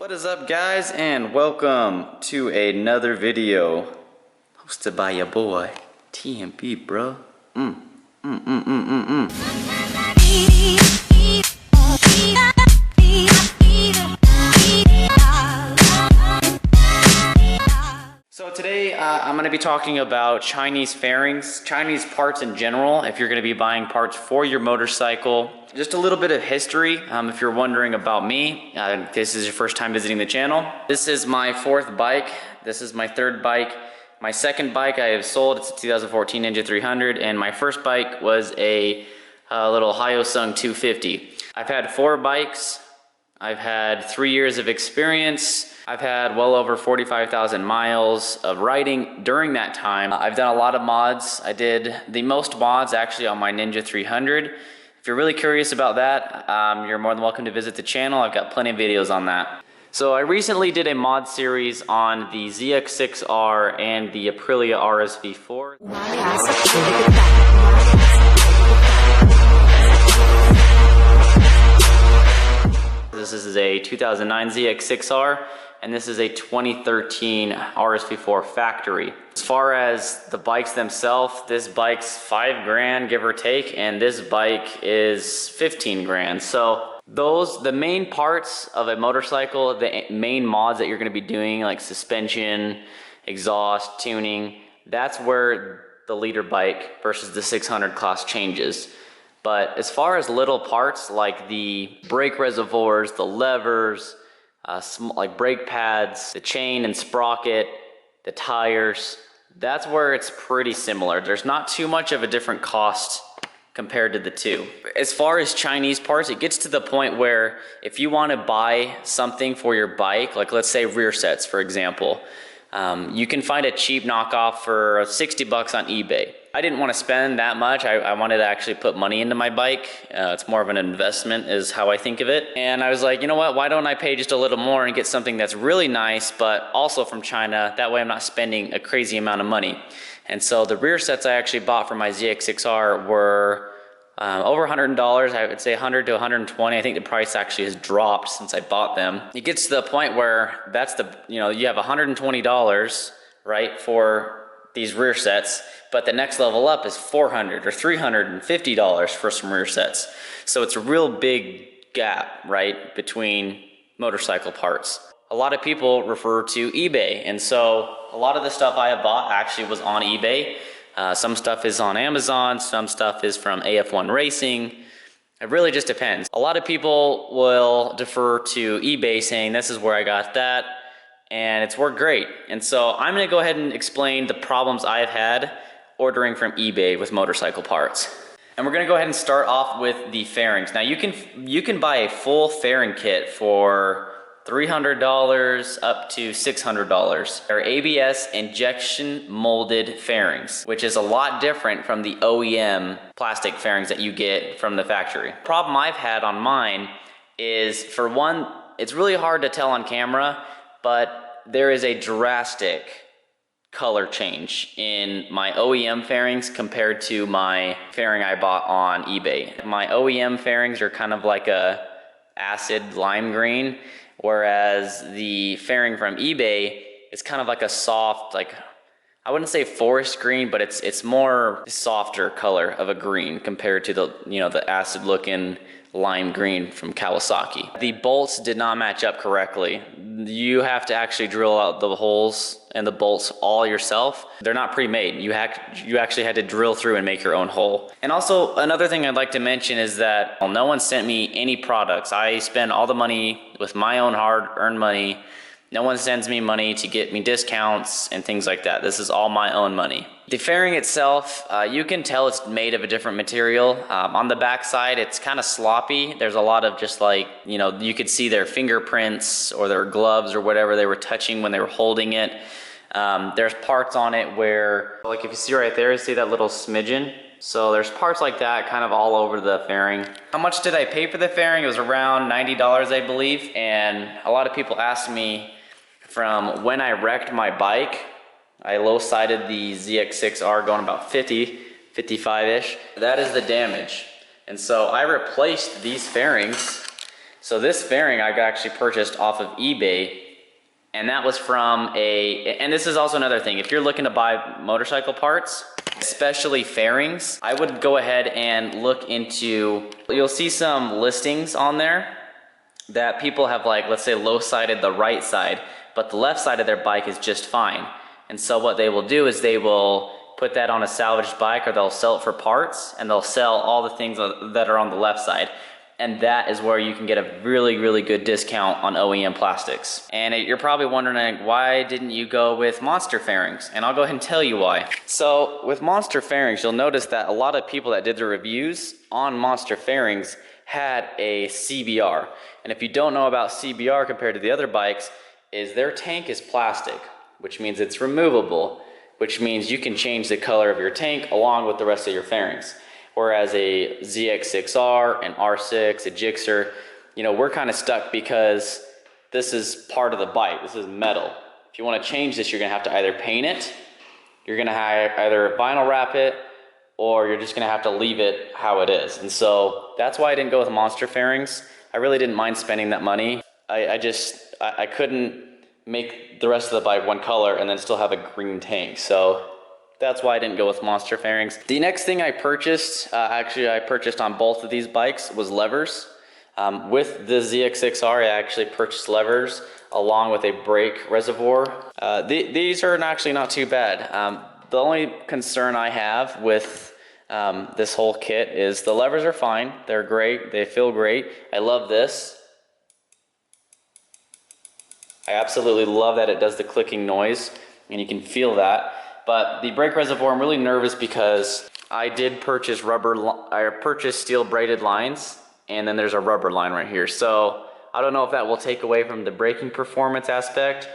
What is up, guys, and welcome to another video hosted by your boy TMB, bro. So today I'm going to be talking about Chinese fairings, Chinese parts in general, if you're going to be buying parts for your motorcycle. Just a little bit of history, if you're wondering about me, this is your first time visiting the channel. This is my fourth bike. This is my third bike. My second bike I have sold. It's a 2014 Ninja 300, and my first bike was a little Hyosung 250. I've had 4 bikes. I've had 3 years of experience. I've had well over 45,000 miles of riding during that time. I've done a lot of mods. I did the most mods actually on my Ninja 300. If you're really curious about that, you're more than welcome to visit the channel. I've got plenty of videos on that. So I recently did a mod series on the ZX6R and the Aprilia RSV4. This is a 2009 ZX6R, and this is a 2013 RSV4 factory. As far as the bikes themselves, this bike's $5 grand, give or take, and this bike is 15 grand. So the main parts of a motorcycle, the main mods that you're gonna be doing, like suspension, exhaust, tuning, that's where the leader bike versus the 600 class changes. But as far as little parts like the brake reservoirs, the levers, like brake pads, the chain and sprocket, the tires, that's where it's pretty similar. There's not too much of a different cost compared to the two. As far as Chinese parts, it gets to the point where if you want to buy something for your bike, like let's say rear sets, for example, you can find a cheap knockoff for 60 bucks on eBay. I didn't want to spend that much. I wanted to actually put money into my bike. It's more of an investment is how I think of it. And I was like, you know what, why don't I pay just a little more and get something that's really nice, but also from China. That way I'm not spending a crazy amount of money. And so the rear sets I actually bought for my ZX6R were over $100. I would say 100 to 120. I think the price actually has dropped since I bought them. It gets to the point where that's you have $120, right, for these rear sets, but the next level up is $400 or $350 for some rear sets. So it's a real big gap, right, between motorcycle parts. A lot of people refer to eBay, and so a lot of the stuff I have bought actually was on eBay. Some stuff is on Amazon, some stuff is from AF1 Racing. It really just depends. A lot of people will defer to eBay saying this is where I got that, and it's worked great. And so I'm gonna go ahead and explain the problems I've had ordering from eBay with motorcycle parts. And we're gonna go ahead and start off with the fairings. Now you can buy a full fairing kit for $300 up to $600. They're ABS injection molded fairings, which is a lot different from the OEM plastic fairings that you get from the factory. The problem I've had on mine is, for one, it's really hard to tell on camera, but there is a drastic color change in my OEM fairings compared to my fairing I bought on eBay. My OEM fairings are kind of like a acid lime green, whereas the fairing from eBay is kind of like a soft, like, I wouldn't say forest green, but it's more softer color of a green compared to the acid looking lime green from Kawasaki. The bolts did not match up correctly. You have to actually drill out the holes and the bolts all yourself. They're not pre-made. You actually had to drill through and make your own hole. And also another thing I'd like to mention is that no one sent me any products. I spend all the money with my own hard-earned money. No one sends me money to get me discounts and things like that. This is all my own money. The fairing itself, you can tell it's made of a different material. On the back side, it's kind of sloppy. There's a lot of just like, you could see their fingerprints or their gloves or whatever they were touching when they were holding it. There's parts on it where, like if you see right there, see that little smidgen? So there's parts like that kind of all over the fairing. How much did I pay for the fairing? It was around $90, I believe. And a lot of people asked me, from when I wrecked my bike, I low-sided the ZX6R going about 50, 55-ish. That is the damage. And so I replaced these fairings So this fairing I actually purchased off of eBay, and that was from and this is also another thing, if you're looking to buy motorcycle parts, especially fairings, I would go ahead and look into, you'll see some listings on there that people have, like, let's say low-sided the right side, but the left side of their bike is just fine. And so what they will do is they will put that on a salvaged bike, or they'll sell it for parts, and they'll sell all the things that are on the left side. And that is where you can get a really, really good discount on OEM plastics. And you're probably wondering, why didn't you go with Monster fairings? And I'll go ahead and tell you why. So with Monster fairings, you'll notice that a lot of people that did the reviews on Monster fairings had a CBR. And if you don't know about CBR compared to the other bikes, is their tank is plastic, which means it's removable, which means you can change the color of your tank along with the rest of your fairings. Whereas a ZX6R, an R6, a Gixxer, you know, we're kind of stuck because this is part of the bike. This is metal. If you want to change this, you're going to have to either paint it, you're going to either vinyl wrap it, or you're just going to have to leave it how it is. And so that's why I didn't go with Monster fairings. I really didn't mind spending that money. I couldn't make the rest of the bike one color and then still have a green tank. So that's why I didn't go with Monster fairings. The next thing I purchased, actually I purchased on both of these bikes, was levers. With the ZX6R, I actually purchased levers along with a brake reservoir. These are actually not too bad. The only concern I have with this whole kit is the levers are fine. They're great. They feel great. I love this. I absolutely love that it does the clicking noise, and you can feel that. But the brake reservoir, I'm really nervous because I did purchase steel braided lines, and then there's a rubber line right here. So I don't know if that will take away from the braking performance aspect.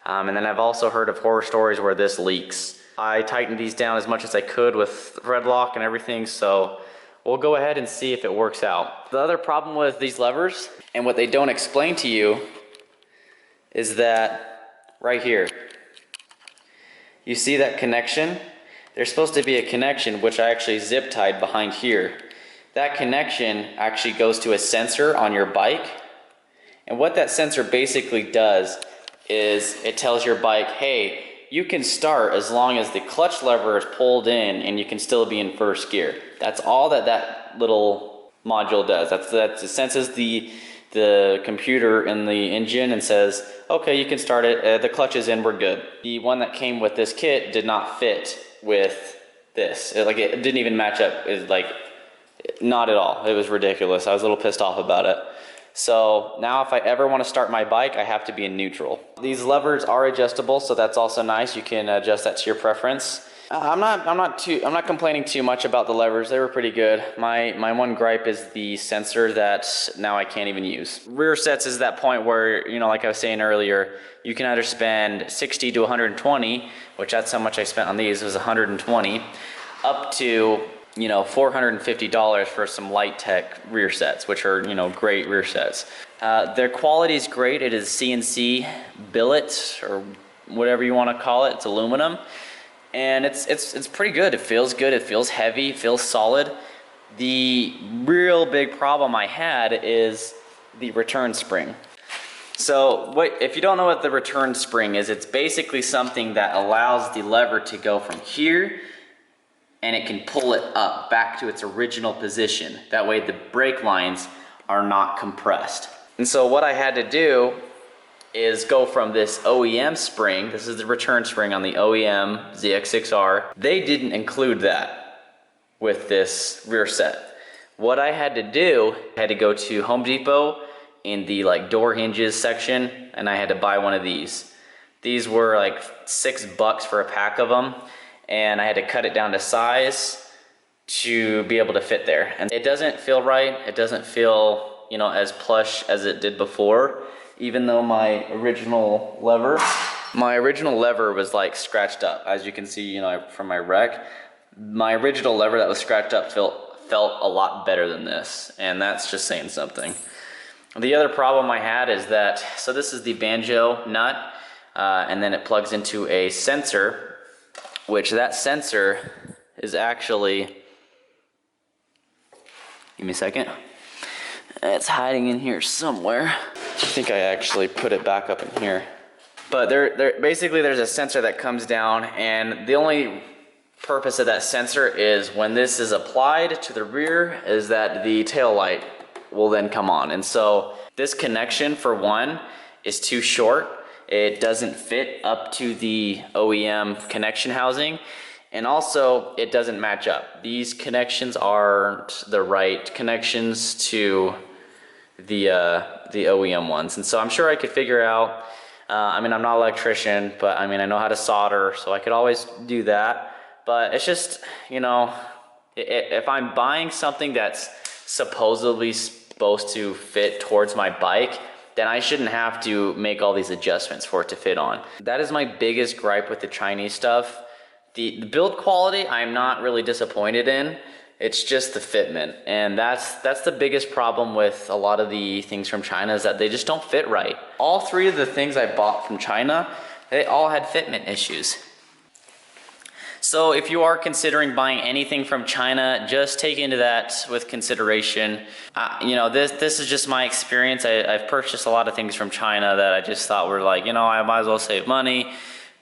And then I've also heard of horror stories where this leaks. I tightened these down as much as I could with thread lock and everything, so we'll go ahead and see if it works out. The other problem with these levers, and what they don't explain to you, is that right here, you see that connection? There's supposed to be a connection, which I actually zip tied behind here. That connection actually goes to a sensor on your bike. And what that sensor basically does is it tells your bike, hey, you can start as long as the clutch lever is pulled in and you can still be in first gear. That's all that little module does. It senses the computer in the engine and says, okay, you can start it, the clutch is in, we're good. The one that came with this kit did not fit with this. It didn't even match up. Not at all. It was ridiculous. I was a little pissed off about it. So now if I ever want to start my bike, I have to be in neutral. These levers are adjustable, so that's also nice. You can adjust that to your preference. I'm not complaining too much about the levers. They were pretty good. My one gripe is the sensor that now I can't even use. Rear sets is that point where, you know, like I was saying earlier, you can either spend 60 to 120, which that's how much I spent on these, was 120, up to, you know, $450 for some light tech rear sets, which are, you know, great rear sets. Their quality is great. It is CNC billet, or whatever you want to call it. It's aluminum. And it's pretty good. It feels good. It feels heavy. It feels solid. The real big problem I had is the return spring. So if you don't know what the return spring is, it's basically something that allows the lever to go from here and it can pull it up back to its original position. That way the brake lines are not compressed. And so what I had to do is go from this OEM spring, this is the return spring on the OEM ZX6R, they didn't include that with this rear set. What I had to do, I had to go to Home Depot in the door hinges section, and I had to buy one of these. These were like $6 for a pack of them, and I had to cut it down to size to be able to fit there. And it doesn't feel right. It doesn't feel, you know, as plush as it did before. Even though my original lever was like scratched up. As you can see, you know, from my wreck, my original lever that was scratched up felt a lot better than this, and that's just saying something. The other problem I had is that, so this is the banjo nut, and then it plugs into a sensor, which that sensor is actually, give me a second. It's hiding in here somewhere. I think I actually put it back up in here. But basically there's a sensor that comes down, and the only purpose of that sensor is when this is applied to the rear is that the tail light will then come on. And so this connection, for one, is too short. It doesn't fit up to the OEM connection housing, and also it doesn't match up. These connections aren't the right connections to the OEM ones. And so I'm sure I could figure out, I mean, I'm not an electrician, but I mean, I know how to solder, so I could always do that. But it's just, you know, if I'm buying something that's supposedly supposed to fit towards my bike, then I shouldn't have to make all these adjustments for it to fit on. That is my biggest gripe with the Chinese stuff. The build quality, I'm not really disappointed in. It's just the fitment, and that's the biggest problem with a lot of the things from China, is that they just don't fit right. All three of the things I bought from China, they all had fitment issues. So if you are considering buying anything from China, just take into that with consideration. You know, this is just my experience. I've purchased a lot of things from China that I just thought were like, you know, I might as well save money.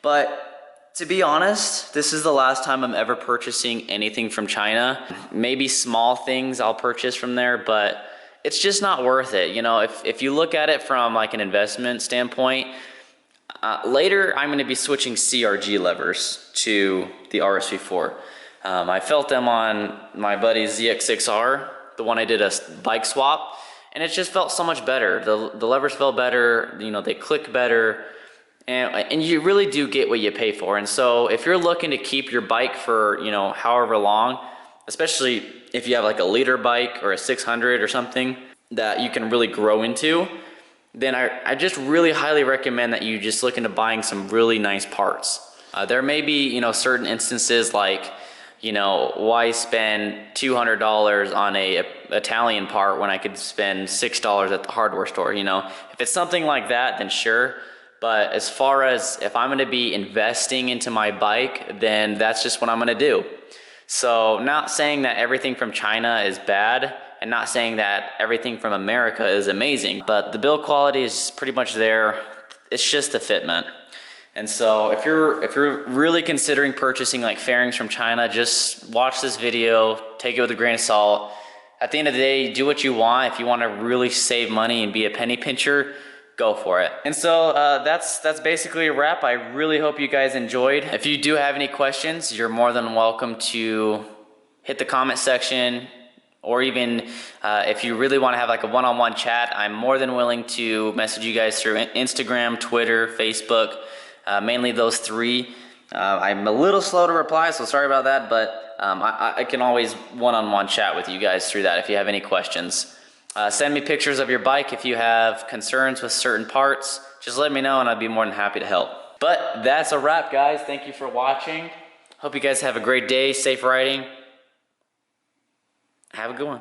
But to be honest, this is the last time I'm ever purchasing anything from China. Maybe small things I'll purchase from there, but it's just not worth it. You know, if you look at it from like an investment standpoint, later I'm going to be switching CRG levers to the RSV4. I felt them on my buddy's ZX6R, the one I did a bike swap, and it just felt so much better. The levers felt better, you know, they click better. And you really do get what you pay for. And so if you're looking to keep your bike for, you know, however long, especially if you have like a liter bike or a 600 or something that you can really grow into, then I just really highly recommend that you just look into buying some really nice parts. There may be, you know, certain instances like, you know, why spend $200 on a Italian part when I could spend $6 at the hardware store, you know? If it's something like that, then sure. But as far as if I'm gonna be investing into my bike, then that's just what I'm gonna do. So not saying that everything from China is bad, and not saying that everything from America is amazing, but the build quality is pretty much there. It's just the fitment. And so if you're really considering purchasing like fairings from China, just watch this video, take it with a grain of salt. At the end of the day, do what you want. If you want to really save money and be a penny pincher, go for it. And so that's basically a wrap. I really hope you guys enjoyed. If you do have any questions, you're more than welcome to hit the comment section, or even if you really want to have like a one-on-one chat, I'm more than willing to message you guys through Instagram, Twitter, Facebook, mainly those three. I'm a little slow to reply, so sorry about that, but I can always one-on-one chat with you guys through that if you have any questions. Send me pictures of your bike if you have concerns with certain parts. Just let me know and I'd be more than happy to help. But that's a wrap, guys. Thank you for watching. Hope you guys have a great day. Safe riding. Have a good one.